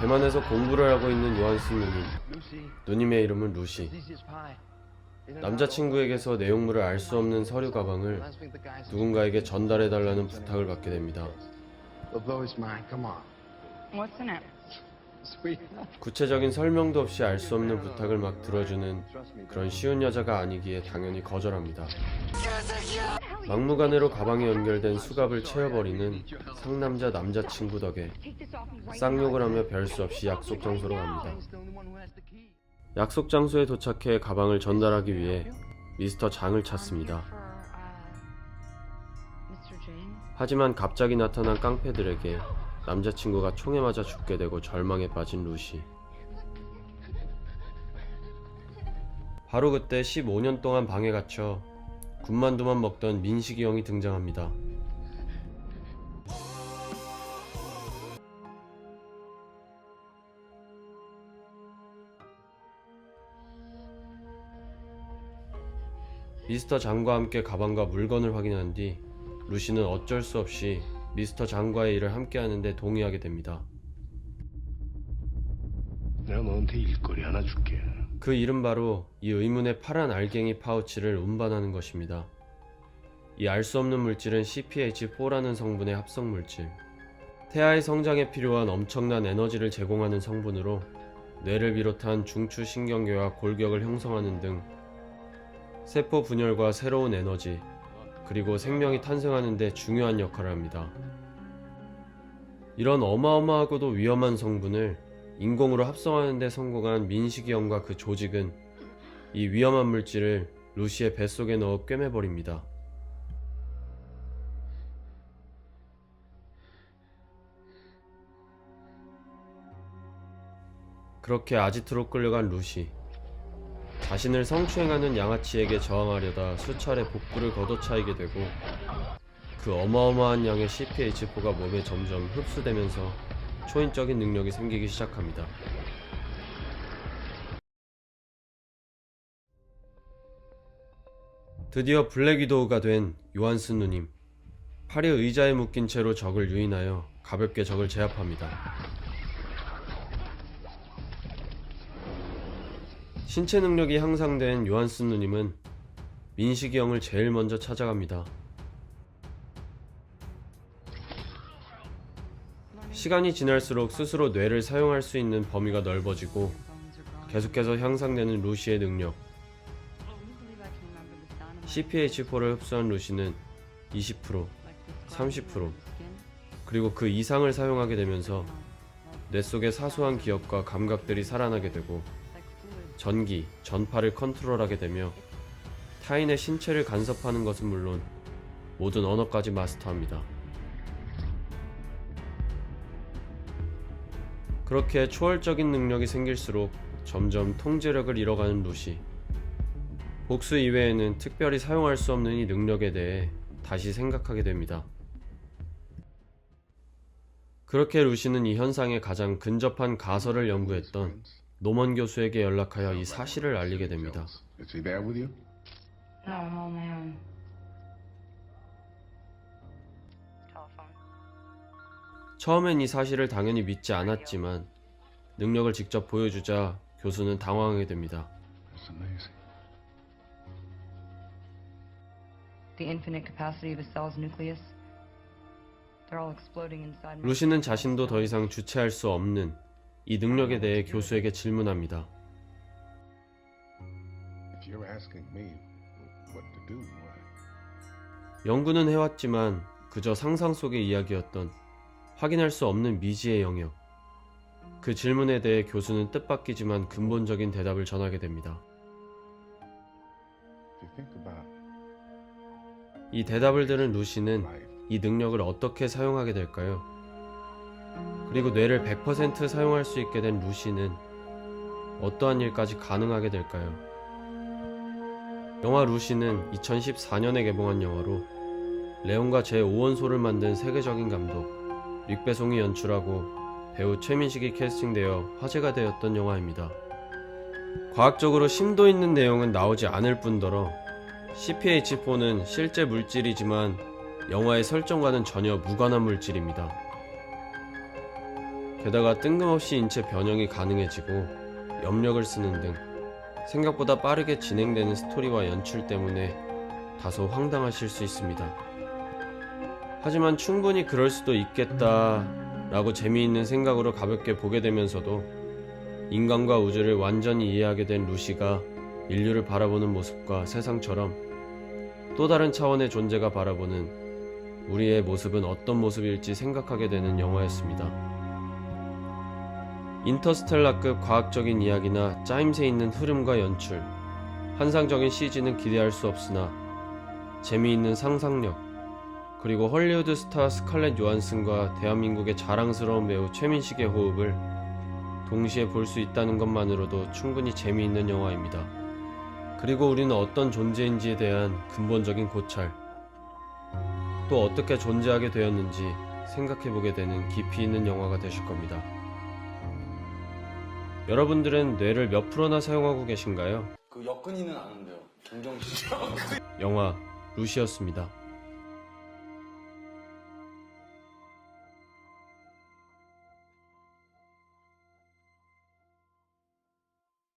대만에서 공부를 하고 있는 요한스 누님. 누님의 이름은 루시. 남자친구에게서 내용물을 알 수 없는 서류 가방을 누군가에게 전달해달라는 부탁을 받게 됩니다. 구체적인 설명도 없이 알 수 없는 부탁을 막 들어주는 그런 쉬운 여자가 아니기에 당연히 거절합니다. 막무가내로 가방에 연결된 수갑을 채워버리는 상남자 남자친구 덕에 쌍욕을 하며 별 수 없이 약속 장소로 갑니다. 약속 장소에 도착해 가방을 전달하기 위해 미스터 장을 찾습니다. 하지만 갑자기 나타난 깡패들에게 남자친구가 총에 맞아 죽게 되고 절망에 빠진 루시. 바로 그때 15년 동안 방에 갇혀 군만두만 먹던 민식이 형이 등장합니다. 미스터 장과 함께 가방과 물건을 확인한 뒤 루시는 어쩔 수 없이 미스터 장과의 일을 함께 하는데 동의하게 됩니다. 내가 너한테 일거리 하나 줄게. 그 일은 바로 이 의문의 파란 알갱이 파우치를 운반하는 것입니다. 이 알 수 없는 물질은 CPH4라는 성분의 합성 물질. 태아의 성장에 필요한 엄청난 에너지를 제공하는 성분으로 뇌를 비롯한 중추 신경계와 골격을 형성하는 등 세포 분열과 새로운 에너지, 그리고 생명이 탄생하는 데 중요한 역할을 합니다. 이런 어마어마하고도 위험한 성분을 인공으로 합성하는 데 성공한 민식이 형과 그 조직은 이 위험한 물질을 루시의 뱃속에 넣어 꿰매버립니다. 그렇게 아지트로 끌려간 루시. 자신을 성추행하는 양아치에게 저항하려다 수차례 복부를 걷어차이게 되고 그 어마어마한 양의 CPH4가 몸에 점점 흡수되면서 초인적인 능력이 생기기 시작합니다. 드디어 블랙 위도우가 된 요한스 누님. 팔이 의자에 묶인 채로 적을 유인하여 가볍게 적을 제압합니다. 신체 능력이 향상된 요한스 누님은 민식이 형을 제일 먼저 찾아갑니다. 시간이 지날수록 스스로 뇌를 사용할 수 있는 범위가 넓어지고 계속해서 향상되는 루시의 능력. CPH4를 흡수한 루시는 20%, 30%, 그리고 그 이상을 사용하게 되면서 뇌 속의 사소한 기억과 감각들이 살아나게 되고 전기, 전파를 컨트롤하게 되며 타인의 신체를 간섭하는 것은 물론 모든 언어까지 마스터합니다. 그렇게 초월적인 능력이 생길수록 점점 통제력을 잃어가는 루시. 복수 이외에는 특별히 사용할 수 없는 이 능력에 대해 다시 생각하게 됩니다. 그렇게 루시는 이 현상에 가장 근접한 가설을 연구했던 노먼 교수에게 연락하여 이 사실을 알리게 됩니다. 처음엔 이 사실을 당연히 믿지 않았지만 능력을 직접 보여주자 교수는 당황하게 됩니다. 루시는 자신도 더 이상 주체할 수 없는 이 능력에 대해 교수에게 질문합니다. 연구는 해왔지만 그저 상상 속의 이야기였던 확인할 수 없는 미지의 영역. 그 질문에 대해 교수는 뜻밖이지만 근본적인 대답을 전하게 됩니다. 이 대답을 들은 루시는 이 능력을 어떻게 사용하게 될까요? 그리고 뇌를 100% 사용할 수 있게 된 루시는 어떠한 일까지 가능하게 될까요? 영화 루시는 2014년에 개봉한 영화로 레온과 제5원소를 만든 세계적인 감독 릭배송이 연출하고 배우 최민식이 캐스팅되어 화제가 되었던 영화입니다. 과학적으로 심도 있는 내용은 나오지 않을 뿐더러 CPH4는 실제 물질이지만 영화의 설정과는 전혀 무관한 물질입니다. 게다가 뜬금없이 인체 변형이 가능해지고 염력을 쓰는 등 생각보다 빠르게 진행되는 스토리와 연출 때문에 다소 황당하실 수 있습니다. 하지만 충분히 그럴 수도 있겠다 라고 재미있는 생각으로 가볍게 보게 되면서도 인간과 우주를 완전히 이해하게 된 루시가 인류를 바라보는 모습과 세상처럼 또 다른 차원의 존재가 바라보는 우리의 모습은 어떤 모습일지 생각하게 되는 영화였습니다. 인터스텔라급 과학적인 이야기나 짜임새 있는 흐름과 연출, 환상적인 CG는 기대할 수 없으나 재미있는 상상력, 그리고 헐리우드 스타 스칼렛 요한슨과 대한민국의 자랑스러운 배우 최민식의 호흡을 동시에 볼 수 있다는 것만으로도 충분히 재미있는 영화입니다. 그리고 우리는 어떤 존재인지에 대한 근본적인 고찰, 또 어떻게 존재하게 되었는지 생각해보게 되는 깊이 있는 영화가 되실 겁니다. 여러분들은 뇌를 몇 프로나 사용하고 계신가요? 그 여근이는 아는데요. 김정식. 영화 루시였습니다.